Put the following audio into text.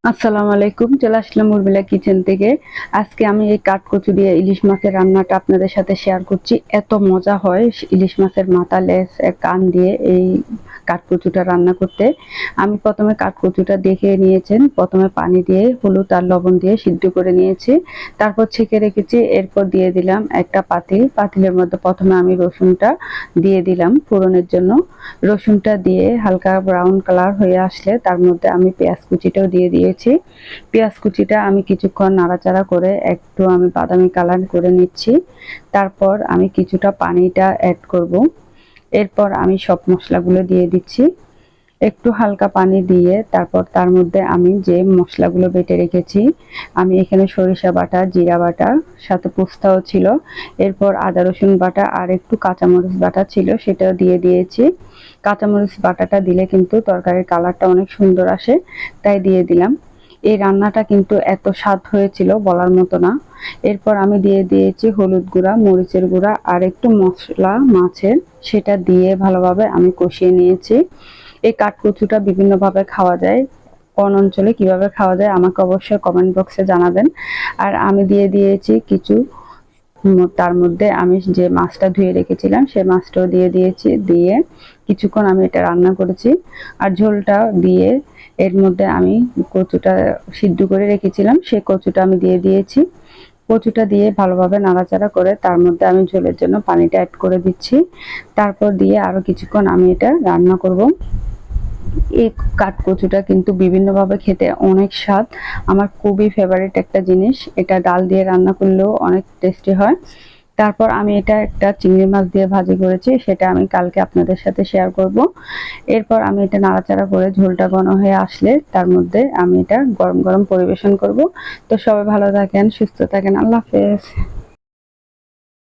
আসসালামু আলাইকুম। চলে আসলাম উর্মিলা কিচেন থেকে। আজকে আমি এই কাঠকচু দিয়ে ইলিশ মাছের রান্নাটা আপনাদের সাথে শেয়ার করছি। এত মজা হয় ইলিশ মাছের মাথা, লেজ, কান দিয়ে এই কাঠকচুটা রান্না করতে। আমি প্রথমে কাঠকচুটা দেখে নিয়েছেন। প্রথমে পানি দিয়ে হলুদ আর লবণ দিয়ে সিদ্ধ করে নিয়েছি। তারপর ছেঁকে রেখেছি। এরপর দিয়ে দিলাম একটা পাতিল। পাতিলের মধ্যে প্রথমে আমি রসুনটা দিয়ে দিলাম ফোড়নের জন্য। রসুনটা দিয়ে হালকা ব্রাউন কালার হয়ে আসলে তার মধ্যে আমি পেঁয়াজ কুচিটাও দিয়ে দিয়েছি। পেঁয়াজ কুচিটা আমি কিছুক্ষণ নাড়াচাড়া করে একটু আমি বাদামি কালার করে নিচ্ছি। তারপর আমি কিছুটা পানিটা অ্যাড করব। এরপর আমি সব মশলাগুলো দিয়ে দিচ্ছি। একটু হালকা পানি দিয়ে তারপর তার মধ্যে আমি যে মশলাগুলো বেটে রেখেছি, আমি এখানে সরিষা বাটা, জিরা বাটা, সাথে পোস্তাও ছিল। এরপর আদা রসুন বাটা আর একটু কাঁচামরিচ বাটা ছিল, সেটাও দিয়ে দিয়েছি। কাঁচামরিচ বাটাটা দিলে কিন্তু তরকারির কালারটা অনেক সুন্দর আসে, তাই দিয়ে দিলাম। এই রান্নাটা কিন্তু এত স্বাদ হয়েছিল বলার মতো না। এরপর আমি দিয়ে দিয়েছি হলুদ গুঁড়া, মরিচের গুঁড়া আর একটু মশলা মাছের, সেটা দিয়ে ভালোভাবে আমি কষিয়ে নিয়েছি। এই কাঠকচুটা বিভিন্নভাবে খাওয়া যায়। কোন অঞ্চলে কিভাবে খাওয়া যায় আমাকে অবশ্যই কমেন্ট বক্সে জানাবেন। আর আমি দিয়ে দিয়েছি কিছু তার মধ্যে আমি যে মাছটা ধুয়ে রেখেছিলাম সেই মাছটাও দিয়ে দিয়েছি। দিয়ে কিছুক্ষণ আমি এটা রান্না করেছি। আর ঝোলটা দিয়ে এর মধ্যে আমি কচুটা সিদ্ধ করে রেখেছিলাম, সেই কচুটা আমি দিয়ে দিয়েছি। কচুটা দিয়ে ভালোভাবে নাড়াচাড়া করে তার মধ্যে আমি ঝোলের জন্য পানিটা অ্যাড করে দিচ্ছি। তারপর দিয়ে আরো কিছুক্ষণ আমি এটা রান্না করব। এই কাঠকচুটা কিন্তু বিভিন্নভাবে খেতে অনেক স্বাদ। আমার খুবই ফেভারিট একটা জিনিস। এটা ডাল দিয়ে রান্না করলেও অনেক টেস্টি হয়। তারপর আমি এটা একটা চিংড়ি মাছ দিয়ে ভাজি করেছি, সেটা আমি কালকে আপনাদের সাথে শেয়ার করব। এরপর আমি এটা নাড়াচাড়া করে ঝোলটা ঘন হয়ে আসলে তার মধ্যে আমি এটা গরম গরম পরিবেশন করব। তো সবাই ভালো থাকেন, সুস্থ থাকেন। আল্লাহ হাফেজ।